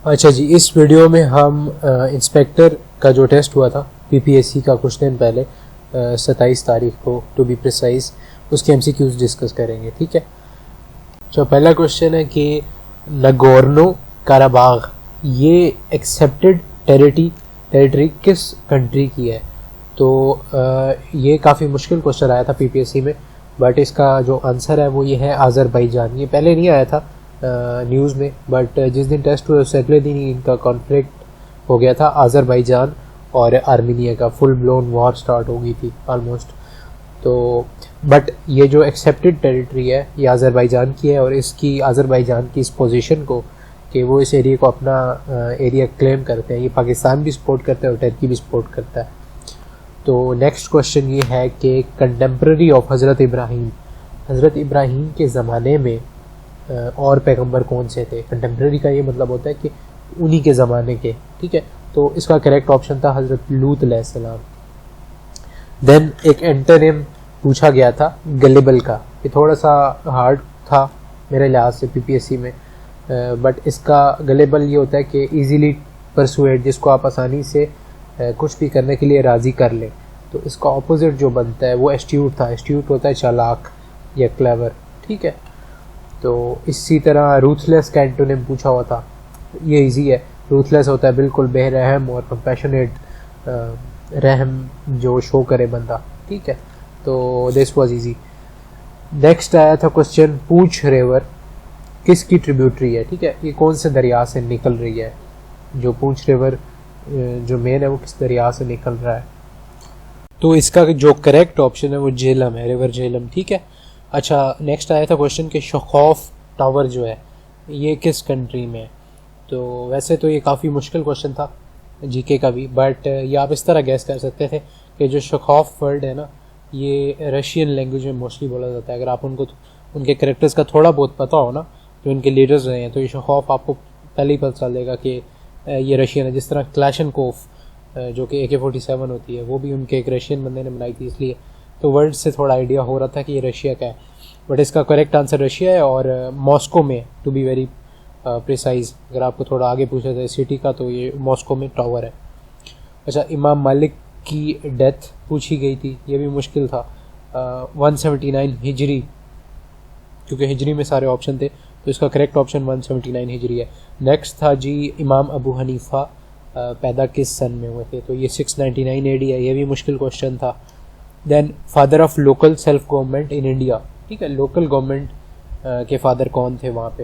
अच्छा जी, इस वीडियो में हम इंस्पेक्टर का जो टेस्ट हुआ था पीपीएससी का कुछ दिन पहले 27 तारीख को टू बी प्रिसाइज, उसके एमसीक्यूज डिस्कस करेंगे। ठीक है, तो पहला क्वेश्चन है कि नगोर्नो काराबाग ये एक्सेप्टेड टेरिटरी किस कंट्री की है। तो ये काफ़ी मुश्किल क्वेश्चन आया था पीपीएससी में, बट इसका जो आंसर है वो ये है आज़रबाईजान। ये पहले नहीं आया था न्यूज़ में, बट जिस दिन टेस्ट हुए उससे अगले दिन ही इनका कॉन्फ्लिक्ट हो गया था। आज़रबाईजान और आर्मीनिया का फुल ब्लोन वॉर स्टार्ट हो गई थी ऑलमोस्ट। तो बट ये जो एक्सेप्टेड टेरिटरी है ये आज़रबाईजान की है, और इसकी आज़रबाईजान की इस पोजीशन को कि वो इस एरिया को अपना एरिया क्लेम करते हैं, ये पाकिस्तान भी सपोर्ट करता है और टर्की भी सपोर्ट करता है। तो नेक्स्ट क्वेश्चन ये है कि कंटेम्प्रेरी ऑफ हज़रत इब्राहीम के ज़माने में और पैगंबर कौन से थे। कंटेम्प्रेरी का ये मतलब होता है कि उन्हीं के ज़माने के। ठीक है, तो इसका करेक्ट ऑप्शन था हज़रत लूत अलैहिस्सलाम। देन एक एंटोनिम पूछा गया था गलिबल का, ये थोड़ा सा हार्ड था मेरे लिहाज से पीपीएससी में, बट इसका गलिबल ये होता है कि इजीली परसुएड, जिसको आप आसानी से कुछ भी करने के लिए राज़ी कर लें। तो इसका ऑपोजिट जो बनता है वो एस्ट्यूट था। एस्ट्यूट होता है चालाक या क्लेवर। ठीक है, तो इसी तरह रूथलेस का एंटोनिम पूछा हुआ था, ये इजी है। रूथलेस होता है बिल्कुल बेरहम और कंपैशनेट, रहम जो शो करे बंदा। ठीक है, तो दिस वाज इजी। नेक्स्ट आया था क्वेश्चन पूंछ रिवर किसकी ट्रिब्यूटरी है। ठीक है, ये कौन से दरिया से निकल रही है। जो पूंछ रिवर जो मेन है वो किस दरिया से निकल रहा है। तो इसका जो करेक्ट ऑप्शन है वो झेलम है, रिवर झेलम। ठीक है, अच्छा नेक्स्ट आया था क्वेश्चन कि शखौफ टावर जो है ये किस कंट्री में है। तो वैसे तो ये काफ़ी मुश्किल क्वेश्चन था जीके का भी, बट ये आप इस तरह गैस कर सकते थे कि जो शखौफ वर्ड है ना ये रशियन लैंग्वेज में मोस्टली बोला जाता है। अगर आप उनको उनके करेक्टर्स का थोड़ा बहुत पता हो ना, जो उनके लीडर्स रहे हैं, तो ये शखौफ आपको पहले ही पता चलेगा कि ये रशियन है। जिस तरह क्लैशनकोफ जो कि AK-47 होती है वो भी उनके एक रशियन बंदे ने बनाई थी, इसलिए तो वर्ड से थोड़ा आइडिया हो रहा था कि ये रशिया का है। बट इसका करेक्ट आंसर रशिया है, और मॉस्को में टू बी वेरी प्रिसाइज। अगर आपको थोड़ा आगे पूछा जाए सिटी का तो ये मॉस्को में टावर है। अच्छा, इमाम मालिक की डेथ पूछी गई थी, ये भी मुश्किल था। 179 हिजरी, क्योंकि हिजरी में सारे ऑप्शन थे, तो इसका करेक्ट ऑप्शन 179 हिजरी है। नेक्स्ट था जी इमाम अबू हनीफा पैदा किस सन में हुए थे। तो ये 699 AD है, ये भी मुश्किल क्वेश्चन था। Then father of local self government in India. ठीक है, लोकल गवर्नमेंट के फादर कौन थे वहाँ पे।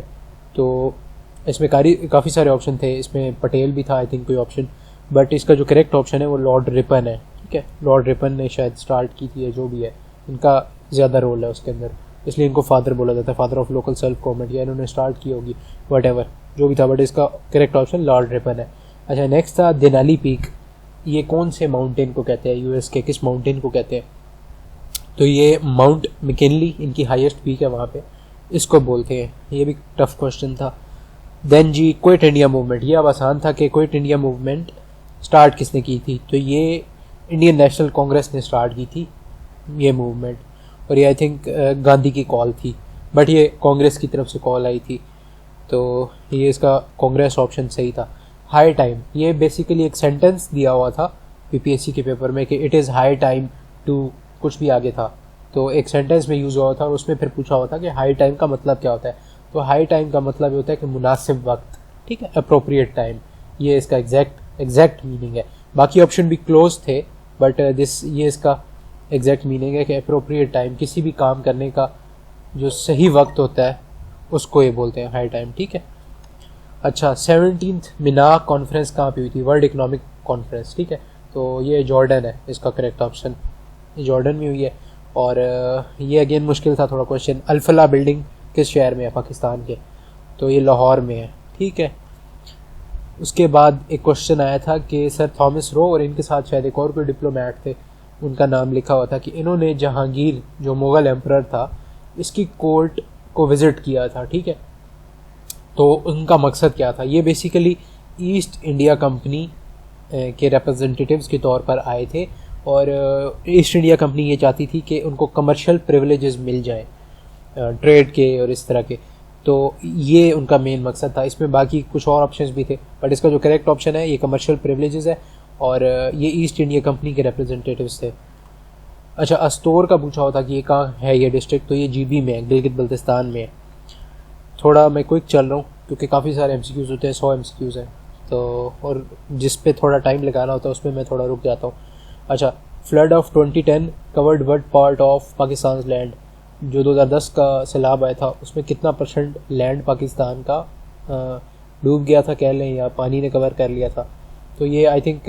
तो इसमें काफ़ी सारे ऑप्शन थे, इसमें पटेल भी था आई थिंक कोई ऑप्शन, बट इसका जो करेक्ट ऑप्शन है वो लॉर्ड रिपन है। ठीक है, लॉर्ड रिपन ने शायद स्टार्ट की थी, जो भी है इनका ज़्यादा रोल है उसके अंदर, इसलिए इनको फादर बोला जाता है, father of local self government, या इन्होंने स्टार्ट की होगी, वट एवर जो भी था, बट इसका करेक्ट ऑप्शन लॉर्ड रिपन है। अच्छा, नेक्स्ट था देनाली पीक, ये कौन से माउंटेन को कहते हैं, यूएस के किस माउंटेन को कहते हैं। तो ये माउंट मैकिनली इनकी हाईएस्ट पीक है, वहाँ पे इसको बोलते हैं। ये भी टफ क्वेश्चन था। देन जी क्विट इंडिया मूवमेंट, ये अब आसान था कि क्विट इंडिया मूवमेंट स्टार्ट किसने की थी। तो ये इंडियन नेशनल कांग्रेस ने स्टार्ट की थी ये मूवमेंट, और ये आई थिंक गांधी की कॉल थी, बट ये कांग्रेस की तरफ से कॉल आई थी, तो ये इसका कांग्रेस ऑप्शन सही था। हाई टाइम, ये बेसिकली एक सेंटेंस दिया हुआ था पीपीएससी के पेपर में कि it is high time to कुछ भी आगे था, तो एक सेंटेंस में यूज़ हुआ था, और उसमें फिर पूछा हुआ था कि हाई टाइम का मतलब क्या होता है। तो हाई टाइम का मतलब ये होता है कि मुनासिब वक्त। ठीक है, अप्रोप्रिएट टाइम, ये इसका एग्जैक्ट मीनिंग है। बाकी ऑप्शन भी क्लोज थे, बट ये इसका एग्जैक्ट मीनिंग है कि अप्रोप्रिएट टाइम, किसी भी काम करने का जो सही वक्त होता है उसको ये बोलते हैं हाई टाइम। ठीक है, अच्छा 17th मिना कॉन्फ्रेंस कहाँ पे हुई थी, वर्ल्ड इकोनॉमिक कॉन्फ्रेंस। ठीक है, तो ये जॉर्डन है इसका करेक्ट ऑप्शन, जॉर्डन में हुई है। और ये अगेन मुश्किल था थोड़ा क्वेश्चन, अल्फला बिल्डिंग किस शहर में है पाकिस्तान के। तो ये लाहौर में है। ठीक है, उसके बाद एक क्वेश्चन आया था कि सर थॉमस रो और इनके साथ शायद एक और कोई डिप्लोमेट थे, उनका नाम लिखा हुआ था कि इन्होंने जहांगीर जो मुग़ल एम्परर था इसकी कोर्ट को विज़िट किया था। ठीक है, तो उनका मकसद क्या था। ये बेसिकली ईस्ट इंडिया कंपनी के रिप्रेजेंटेटिव्स के तौर पर आए थे, और ईस्ट इंडिया कंपनी ये चाहती थी कि उनको कमर्शियल प्रिविलेजेस मिल जाएं ट्रेड के और इस तरह के। तो ये उनका मेन मकसद था। इसमें बाकी कुछ और ऑप्शंस भी थे, बट इसका जो करेक्ट ऑप्शन है ये कमर्शियल प्रिविलेजेस है और ये ईस्ट इंडिया कंपनी के रिप्रेजेंटेटिव्स थे। अच्छा, अस्तोर का पूछा होता कि ये कहाँ है ये डिस्ट्रिक्ट, तो ये जीबी में है, गिलगित बल्तिस्तान में है। थोड़ा मैं क्विक चल रहा हूँ क्योंकि काफ़ी सारे एमसीक्यूज़ होते हैं, 100 एमसीक्यूज़ हैं, तो और जिस पे थोड़ा टाइम लगाना होता है उसमें मैं थोड़ा रुक जाता हूँ। अच्छा, flood of 2010 covered what part of Pakistan land, जो 2010 का सैलाब आया था उसमें कितना % लैंड पाकिस्तान का डूब गया था कह लें, या पानी ने कवर कर लिया था। तो ये I think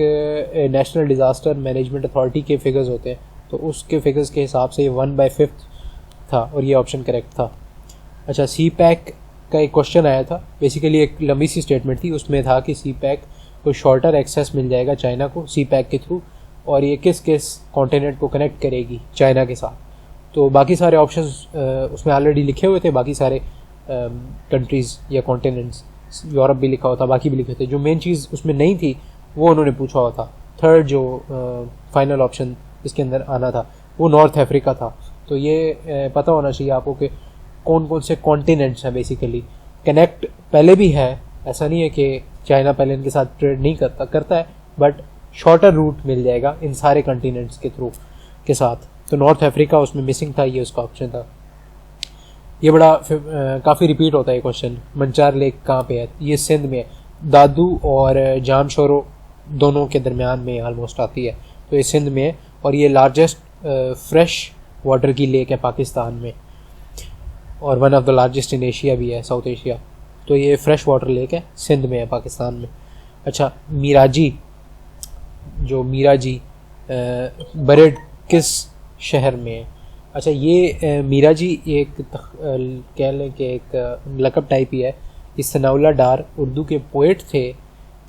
national disaster management authority के फिगर्स होते हैं, तो उसके फिगर्स के हिसाब से ये 1/5 था और ये ऑप्शन करेक्ट था। अच्छा, सी पैक का एक क्वेश्चन आया था, बेसिकली एक लंबी सी स्टेटमेंट थी, उसमें था कि सी पैक को शॉर्टर एक्सेस मिल जाएगा चाइना को सी पैक के थ्रू, और ये किस किस कॉन्टिनेंट को कनेक्ट करेगी चाइना के साथ। तो बाकी सारे ऑप्शंस उसमें ऑलरेडी लिखे हुए थे, बाकी सारे कंट्रीज़ या कॉन्टिनेंट्स, यूरोप भी लिखा हुआ था, बाकी भी लिखे थे। जो मेन चीज़ उसमें नहीं थी वो उन्होंने पूछा हुआ था। थर्ड जो फाइनल ऑप्शन इसके अंदर आना था वो नॉर्थ अफ्रीका था। तो ये पता होना चाहिए आपको कि कौन कौन से कॉन्टिनेंट्स हैं बेसिकली कनेक्ट पहले भी है, ऐसा नहीं है कि चाइना पहले इनके साथ ट्रेड नहीं करता है, बट शॉर्टर रूट मिल जाएगा इन सारे कॉन्टिनेंट्स के थ्रू के साथ। तो नॉर्थ अफ्रीका उसमें मिसिंग था, ये उसका ऑप्शन था। ये बड़ा काफ़ी रिपीट होता है ये क्वेश्चन, मंचार लेक कहाँ पे है, ये सिंध में है, दादू और जामशोरो दोनों के दरमियान में ऑलमोस्ट आती है, तो ये सिंध में है। और ये लार्जेस्ट फ्रेश वाटर की लेक है पाकिस्तान में, और one of the largest in Asia भी है, साउथ एशिया। तो ये फ्रेश वाटर लेक है, सिंध में है पाकिस्तान में। अच्छा, मीराजी, जो मीराजी बरेड किस शहर में है? अच्छा, ये मीराजी एक कह लें कि एक लकब टाइप ही है। इस सनाउल्लाह डार उर्दू के पोएट थे,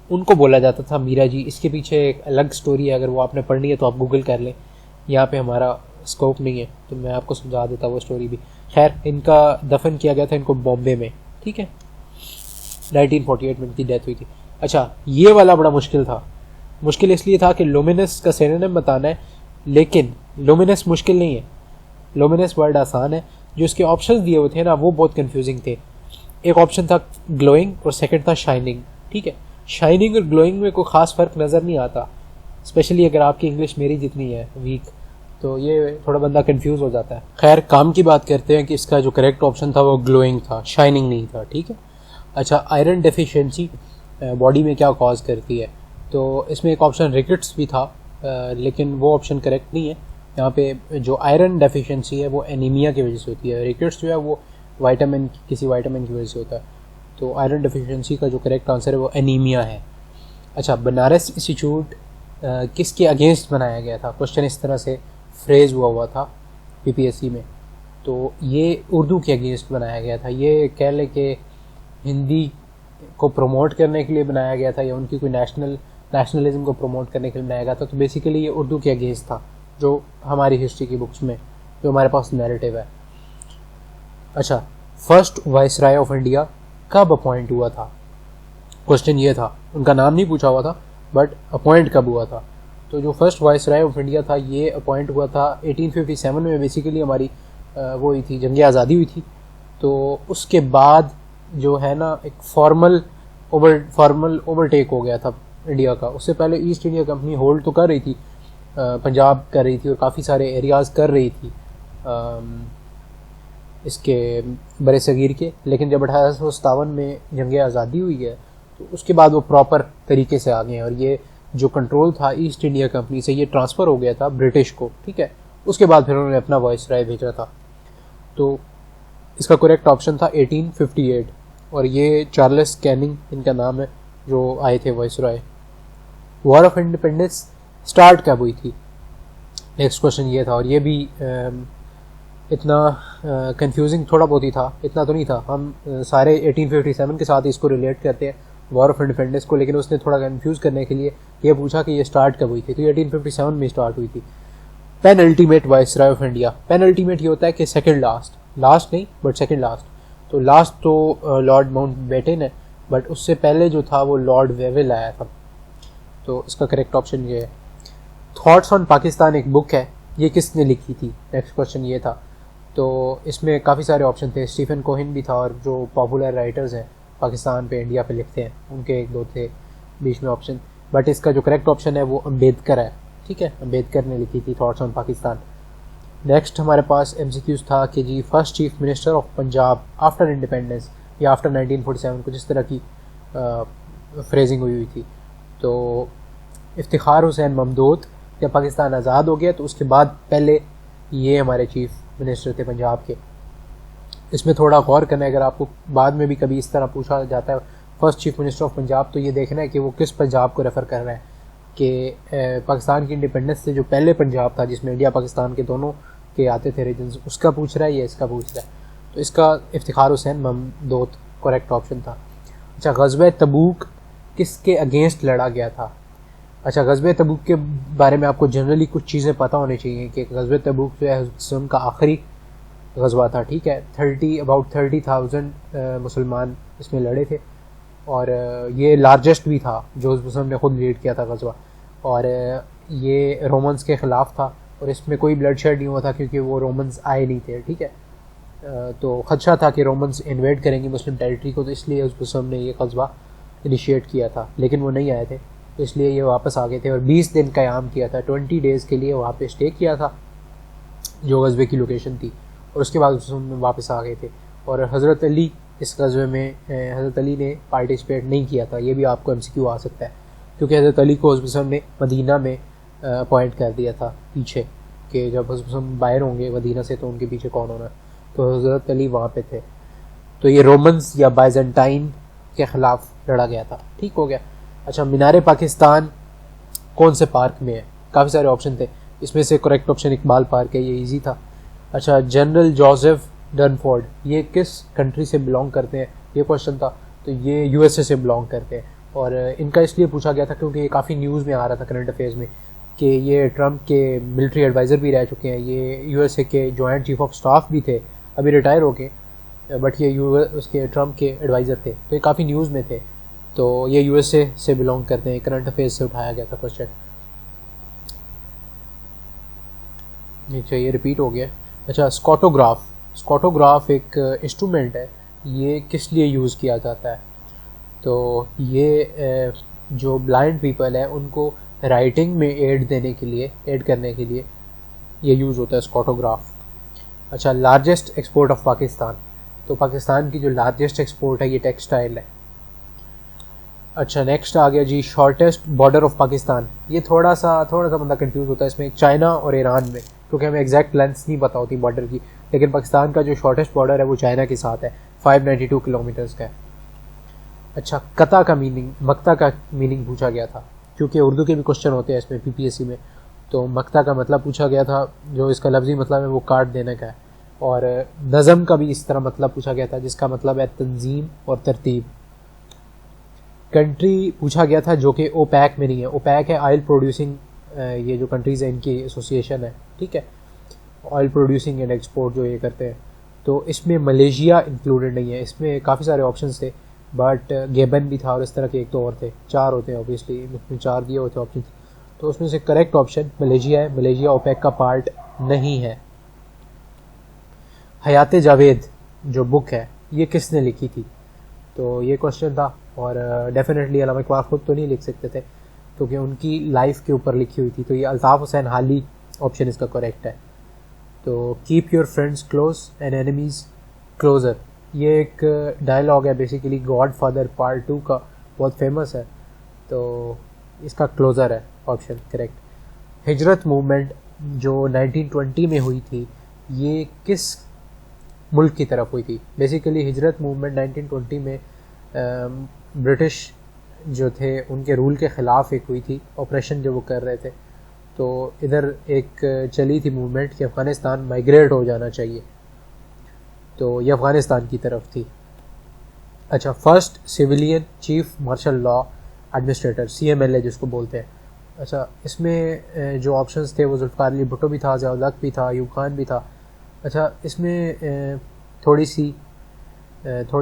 उनको बोला जाता था मीराजी। इसके पीछे एक अलग स्टोरी है, अगर वो आपने पढ़नी है तो आप गूगल कर लें, यहाँ पे हमारा स्कोप नहीं है तो मैं आपको समझा देता वो स्टोरी भी। खैर, इनका दफन किया गया था इनको बॉम्बे में, ठीक है, 1948 में इनकी डेथ हुई थी। अच्छा, ये वाला बड़ा मुश्किल था। मुश्किल इसलिए था कि लुमिनस का सिनोनिम बताना है, लेकिन लुमिनस मुश्किल नहीं है, लुमिनस वर्ड आसान है। जो इसके ऑप्शंस दिए हुए थे ना वो बहुत कंफ्यूजिंग थे। एक ऑप्शन था ग्लोइंग और सेकंड था शाइनिंग, ठीक है। शाइनिंग और ग्लोइंग में कोई ख़ास फ़र्क नज़र नहीं आता, स्पेशली अगर आपकी इंग्लिश मेरी जितनी है वीक, तो ये थोड़ा बंदा कंफ्यूज हो जाता है। खैर, काम की बात करते हैं कि इसका जो करेक्ट ऑप्शन था वो ग्लोइंग था, शाइनिंग नहीं था, ठीक है। अच्छा, आयरन डेफिशिएंसी बॉडी में क्या कॉज करती है? तो इसमें एक ऑप्शन रिकेट्स भी था, लेकिन वो ऑप्शन करेक्ट नहीं है। यहाँ पे जो आयरन डेफिशिएंसी है वो एनीमिया की वजह से होती है, रिकेट्स जो है वो किसी वाइटामिन की वजह से होता है। तो आयरन डेफिशिएंसी का जो करेक्ट आंसर है वो एनीमिया है। अच्छा, बनारस इंस्टीट्यूट किसके अगेंस्ट बनाया गया था? क्वेश्चन इस तरह से फ्रेज हुआ था पीपीएससी में, तो ये उर्दू के अगेंस्ट बनाया गया था। ये कह ले कि हिंदी को प्रमोट करने के लिए बनाया गया था, या उनकी कोई नेशनलिज्म को प्रमोट करने के लिए बनाया गया था। तो बेसिकली ये उर्दू के अगेंस्ट था, जो हमारी हिस्ट्री की बुक्स में जो हमारे पास नैरेटिव है। अच्छा, फर्स्ट वाइसराय ऑफ इंडिया कब अपॉइंट हुआ था? क्वेश्चन ये था, उनका नाम नहीं पूछा हुआ था, बट अपॉइंट कब हुआ था। तो जो फर्स्ट वाइसराय ऑफ इंडिया था ये अपॉइंट हुआ था 1857 में। बेसिकली हमारी वो हुई थी, जंग आज़ादी हुई थी। तो उसके बाद जो है ना एक फॉर्मल ओवरटेक हो गया था इंडिया का। उससे पहले ईस्ट इंडिया कंपनी होल्ड तो कर रही थी, पंजाब कर रही थी और काफ़ी सारे एरियाज़ कर रही थी इसके बड़े सगीर के, लेकिन जब 1857 में जंग आज़ादी हुई है तो उसके बाद वो प्रॉपर तरीके से आ गए हैं, और ये जो कंट्रोल था ईस्ट इंडिया कंपनी से ये ट्रांसफ़र हो गया था ब्रिटिश को, ठीक है। उसके बाद फिर उन्होंने अपना वाइसराय भेजा था। तो इसका करेक्ट ऑप्शन था 1858, और ये चार्ल्स कैनिंग इनका नाम है जो आए थे viceroy. War of independence start कब हुई थी? नेक्स्ट क्वेश्चन ये था, और ये भी इतना कंफ्यूजिंग थोड़ा बहुत ही था, इतना तो नहीं था। हम सारे 1857 के साथ इसको रिलेट करते हैं वॉर ऑफ इंडिपेंडेंस को, लेकिन उसने थोड़ा कंफ्यूज करने के लिए ये पूछा कि ये स्टार्ट कब हुई थी। तो ये 1857 में स्टार्ट हुई थी। Penultimate viceroy of India, penultimate ये होता है कि सेकंड लास्ट नहीं बट सेकंड लास्ट। तो लास्ट तो लॉर्ड माउंटबेटन है, बट उससे पहले जो था वो लॉर्ड वेवेल आया था। तो इसका करेक्ट ऑप्शन ये है। थॉट्स ऑन पाकिस्तान एक बुक है, ये किसने लिखी थी? नेक्स्ट क्वेश्चन ये था। तो इसमें काफ़ी सारे ऑप्शन थे, स्टीफन कोहिन भी था और जो पॉपुलर राइटर्स हैं पाकिस्तान पे इंडिया पे लिखते हैं उनके एक दो थे बीच में ऑप्शन, बट इसका जो करेक्ट ऑप्शन है वो अम्बेडकर है। ठीक है, अम्बेडकर ने लिखी थी थॉट्स ऑन पाकिस्तान। नेक्स्ट हमारे पास MCQs था कि जी first chief minister of Punjab after independence या आफ्टर 1947, कुछ इस तरह की फ्रेजिंग हुई थी। तो इफ्तिखार हुसैन ममदूद, जब पाकिस्तान आज़ाद हो गया तो उसके बाद पहले ये हमारे चीफ मिनिस्टर थे पंजाब के। इसमें थोड़ा गौर करना है, अगर आपको बाद में भी कभी इस तरह पूछा जाता है first chief minister of Punjab, तो ये देखना है कि वो किस पंजाब को रेफ़र कर रहा है, कि पाकिस्तान की इंडिपेंडेंस से जो पहले पंजाब था जिसमें इंडिया पाकिस्तान के दोनों के आते थे रीजन्स, उसका पूछ रहा है या इसका पूछ रहा है। तो इसका इफ्तिखार हुसैन ममदूद करेक्ट ऑप्शन था। अच्छा, ग़ज़वे तबूक किसके अगेंस्ट लड़ा गया था? अच्छा, ग़ज़वे तबूक के बारे में आपको जनरली कुछ चीज़ें पता होनी चाहिए कि ग़ज़वे तबूक जो है इस्लाम का आखिरी ग़ज़वा था। ठीक है, अबाउट 30,000 मुसलमान इसमें लड़े थे और ये लार्जेस्ट भी था जो इस्लाम ने ख़ुद लीड किया था ग़ज़वा, और ये रोमन्स के ख़िलाफ़ था और इसमें कोई ब्लडशेड नहीं हुआ था क्योंकि वो रोमन्स आए नहीं थे। ठीक है, तो ख़दशा था कि रोमन्स इन्वेड करेंगे मुस्लिम टेरिटरी को, तो इसलिए इस्लाम ने ये ग़ज़वा इनिशिएट किया था, लेकिन वो नहीं आए थे तो इसलिए ये वापस आ गए थे और 20 दिन क़याम किया था, 20 डेज़ के लिए वहाँ पे स्टे किया था जो ग़ज़वे की लोकेशन थी, और उसके बाद उसमें वापस आ गए थे। और हज़रत अली इस ग़ज़वे में हज़रत अली ने पार्टिसिपेट नहीं किया था, ये भी आपको MCQ आ सकता है क्योंकि हज़रत अली को हुज़्र ने मदीना में अपॉइंट कर दिया था पीछे, कि जब हुज़्र बाहर होंगे मदीना से तो उनके पीछे कौन होना, तो हज़रत अली वहाँ पे थे। तो ये रोमन्स या बाइजेंटाइन के ख़िलाफ़ लड़ा गया था। ठीक हो गया। अच्छा, मीनार पाकिस्तान कौन से पार्क में है? काफ़ी सारे ऑप्शन थे, इसमें से करेक्ट ऑप्शन इकबाल पार्क है, ये इजी था। अच्छा, जनरल जोसेफ डनफोर्ड ये किस कंट्री से बिलोंग करते हैं, ये क्वेश्चन था। तो ये USA से बिलोंग करते हैं और इनका इसलिए पूछा गया था क्योंकि ये काफ़ी न्यूज़ में आ रहा था करंट अफेयर्स में कि ये ट्रंप के मिलिट्री एडवाइज़र भी रह चुके हैं, ये USA के जॉइंट चीफ ऑफ स्टाफ भी थे, अभी रिटायर हो गए, बट ये उसके ट्रंप के एडवाइज़र थे, तो ये काफ़ी न्यूज़ में थे। तो ये USA से बिलोंग करते हैं, करंट अफेयर्स से उठाया गया था क्वेश्चन। अच्छा, ये रिपीट हो गया। अच्छा, स्कॉटोग्राफ एक इंस्ट्रूमेंट है, ये किस लिए यूज़ किया जाता है? तो ये जो ब्लाइंड पीपल है उनको राइटिंग में एड करने के लिए ये यूज़ होता है स्कॉटोग्राफ। अच्छा, लार्जेस्ट एक्सपोर्ट ऑफ पाकिस्तान, तो पाकिस्तान की जो लार्जेस्ट एक्सपोर्ट है ये टेक्सटाइल है। अच्छा, नेक्स्ट आ गया जी शॉर्टेस्ट बॉर्डर ऑफ पाकिस्तान। ये थोड़ा सा बंदा कंफ्यूज होता है इसमें चाइना और ईरान में, क्योंकि हमें एग्जैक्ट लेंथ नहीं पता होती बॉर्डर की, लेकिन पाकिस्तान का जो शॉर्टेस्ट बॉर्डर है वो चाइना के साथ है, 592 किलोमीटर्स का है। अच्छा, मक्ता का मीनिंग पूछा गया था, क्योंकि उर्दू के भी क्वेश्चन होते हैं इसमें PPSC में, तो मक्ता का मतलब पूछा गया था, जो इसका लफ्ज़ी मतलब है वो काट देने का है। और नज़म का भी इस तरह मतलब पूछा गया था जिसका मतलब है तंजीम और तरतीब। कंट्री पूछा गया था जो कि ओपैक में नहीं है, ओपैक है ऑयल प्रोड्यूसिंग, ये जो कंट्रीज़ हैं इनकी एसोसिएशन है। ठीक है, ऑयल प्रोड्यूसिंग एंड एक्सपोर्ट जो ये करते हैं, तो इसमें मलेशिया इंक्लूडेड नहीं है। इसमें काफ़ी सारे ऑप्शंस थे, बट गेबन भी था और इस तरह के एक दो और थे, 4 होते हैं ऑब्वियसली, उसमें 4 दिए होते ऑप्शन, तो उसमें से करेक्ट ऑप्शन मलेशिया है। मलेशिया ओपैक का पार्ट नहीं है। हयात जावेद जो बुक है ये किसने लिखी थी? तो ये क्वेश्चन था, और डेफिनेटली अल्लामा इकबाल खुद तो नहीं लिख सकते थे क्योंकि उनकी लाइफ के ऊपर लिखी हुई थी, तो ये अल्ताफ़ हुसैन हाली ऑप्शन इसका करेक्ट है। तो keep your friends close and enemies closer, ये एक डायलॉग है बेसिकली गॉड फादर पार्ट 2 का, बहुत फेमस है, तो इसका क्लोज़र है ऑप्शन करेक्ट। हिजरत मूवमेंट जो 1920 में हुई थी ये किस मुल्क की तरफ हुई थी? बेसिकली हिजरत मूवमेंट 1920 में ब्रिटिश जो थे उनके रूल के ख़िलाफ़ एक हुई थी, ऑपरेशन जो वो कर रहे थे, तो इधर एक चली थी मूवमेंट कि अफ़गानिस्तान माइग्रेट हो जाना चाहिए, तो ये अफ़गानिस्तान की तरफ थी। अच्छा, first civilian chief marshal law administrator CMLA जिसको बोलते हैं। अच्छा, इसमें जो ऑप्शंस थे वो जुल्फ़िकार अली भुट्टो भी था, ज़ियाउल हक़ भी था, अयूब खान भी था। अच्छा, इसमें थोड़ी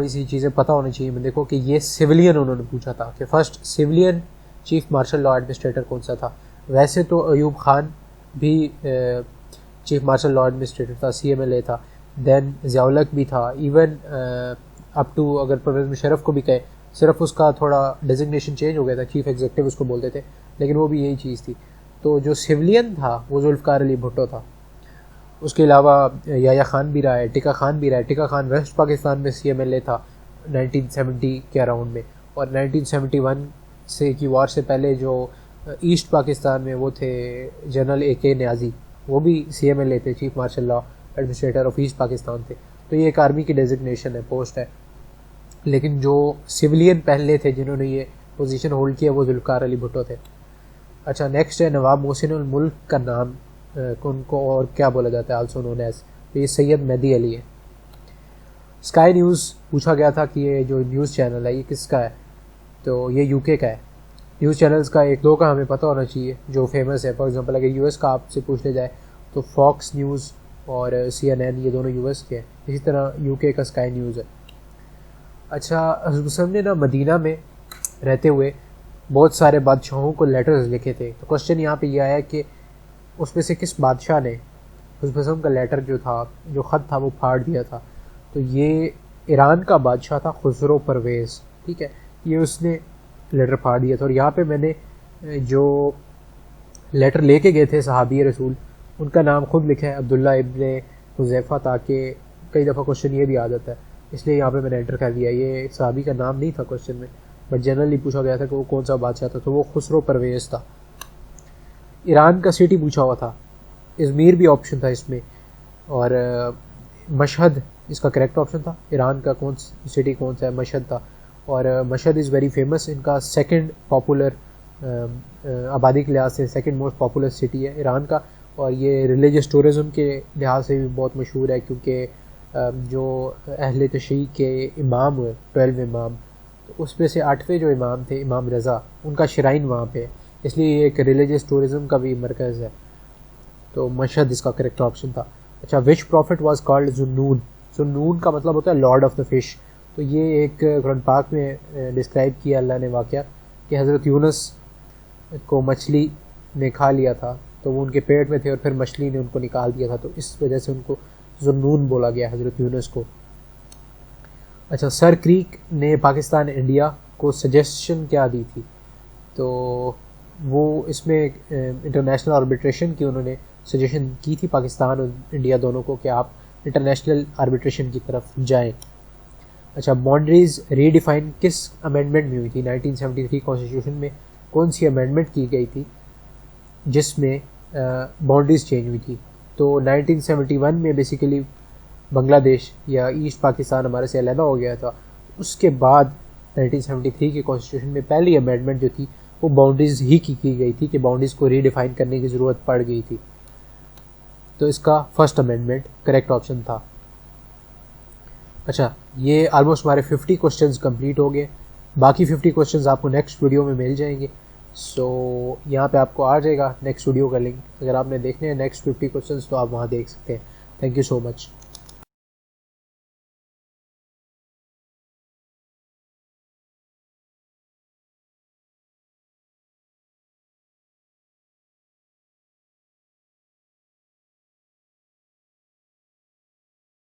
सी चीज़ें पता होनी चाहिए। मैं देखो कि ये सिविलियन उन्होंने पूछा था कि first civilian chief marshal law administrator कौन सा था। वैसे तो अयूब खान भी चीफ मार्शल लॉ एडमिनिस्ट्रेटर था, CMLA था, देन ज़ियाउल-हक भी था, इवन अप टू अगर परवेज़ मुशर्रफ को भी कहे, सिर्फ उसका थोड़ा डेजिग्नेशन चेंज हो गया था, चीफ एग्जीक्यूटिव उसको बोलते थे, लेकिन वो भी यही चीज़ थी। तो जो सिविलियन था वो जुल्फ़िकार अली भुट्टो था। उसके अलावा याया खान भी रहा है, टिका खान भी रहा है। टिका खान वेस्ट पाकिस्तान में CMLA था 1970 के अराउंड में, और 1971 से की वार से पहले जो ईस्ट पाकिस्तान में वो थे जनरल AK न्याजी, वो भी CMLA थे, chief marshal law administrator of east Pakistan थे। तो ये एक आर्मी की डेजिग्नेशन है, पोस्ट है। लेकिन जो सिविलियन पहले थे जिन्होंने ये पोजीशन होल्ड किया वो जुल्फ़िकार अली भुट्टो थे। अच्छा, नेक्स्ट है नवाब मोहसिन उल मुल्क का नाम उनको और क्या बोला जाता है, आल्सो नोन एज, तो ये सैयद मेहदी अली है। स्काई न्यूज़ पूछा गया था कि ये जो न्यूज़ चैनल है ये किसका है, तो ये UK का है। न्यूज़ चैनल्स का एक दो का हमें पता होना चाहिए जो फेमस है। फॉर एग्जांपल अगर US का आपसे पूछने जाए तो फॉक्स न्यूज़ और CNN, ये दोनों US के हैं। इसी तरह UK का स्काई न्यूज़ है। अच्छा, हज़रत ने ना मदीना में रहते हुए बहुत सारे बादशाहों को लेटर्स लिखे थे। तो क्वेश्चन यहाँ पे यह आया कि उसमें से किस बादशाह ने हज़रत का लेटर जो था, जो ख़त था, वो फाड़ दिया था। तो ये ईरान का बादशाह था खुसरो परवेज़, ठीक है, ये उसने लेटर फाड़ दिया था। और यहाँ पे मैंने जो लेटर लेके गए थे सहाबी रसूल, उनका नाम खुद लिखा है, अब्दुल्ला इब्ने हुज़ैफ़ा, ताकि कई दफ़ा क्वेश्चन ये भी आ जाता है, इसलिए यहाँ पे मैंने एंटर कर दिया। ये सहाबी का नाम नहीं था क्वेश्चन में, बट जनरली पूछा गया था कि वो कौन सा बादशाह था, तो वो खुसरो परवेज़ था। ईरान का सिटी पूछा हुआ था, इज़मीर भी ऑप्शन था इसमें, और मशहद इसका करेक्ट ऑप्शन था। ईरान का सिटी कौन सा है, मशहद था, और मशहद इज़ वेरी फेमस, इनका सेकंड पॉपुलर आबादी के लिहाज से सेकंड मोस्ट पॉपुलर सिटी है ईरान का। और ये रिलीजियस टूरिज़म के लिहाज से भी बहुत मशहूर है, क्योंकि जो अहले तशय्युई के इमाम हुए 12 इमाम, तो उसमें से 8वें जो इमाम थे, इमाम रज़ा, उनका श्राइन वहाँ पे है, इसलिए ये एक रिलीजियस टूरिज़म का भी मरकज़ है। तो मशहद इसका करेक्ट ऑप्शन था। अच्छा, विच प्रॉफिट वाज कॉल्ड ज़ुन्नून? ज़ुन्नून का मतलब होता है लॉर्ड ऑफ द फिश। तो ये एक कुरान पाक में डिस्क्राइब किया अल्लाह ने वाक़या कि हज़रत यूनुस को मछली ने खा लिया था, तो वो उनके पेट में थे और फिर मछली ने उनको निकाल दिया था, तो इस वजह से उनको ज़ुन्नून बोला गया हज़रत यूनुस को। अच्छा, सर क्रीक ने पाकिस्तान इंडिया को सजेशन क्या दी थी? तो वो इसमें इंटरनेशनल आर्बिट्रेशन की उन्होंने सजेशन की थी पाकिस्तान और इंडिया दोनों को कि आप इंटरनेशनल आर्बिट्रेशन की तरफ जाएं। अच्छा, बाउंड्रीज रीडिफाइन किस अमेंडमेंट में हुई थी? 1973 कॉन्स्टिट्यूशन में कौन सी अमेंडमेंट की गई थी जिसमें बाउंड्रीज चेंज हुई थी? तो 1971 में बेसिकली बांग्लादेश या ईस्ट पाकिस्तान हमारे से अलग हो गया था। उसके बाद 1973 के कॉन्स्टिट्यूशन में पहली अमेंडमेंट जो थी वो बाउंड्रीज ही की गई थी कि बाउंड्रीज को रीडिफाइन करने की ज़रूरत पड़ गई थी। तो इसका फर्स्ट अमेंडमेंट करेक्ट ऑप्शन था। अच्छा, ये ऑलमोस्ट हमारे 50 क्वेश्चंस कंप्लीट हो गए। बाकी 50 क्वेश्चंस आपको नेक्स्ट वीडियो में मिल जाएंगे। सो यहाँ पे आपको आ जाएगा नेक्स्ट वीडियो का लिंक। अगर आपने देखने हैं नेक्स्ट 50 क्वेश्चंस तो आप वहाँ देख सकते हैं। Thank you so much.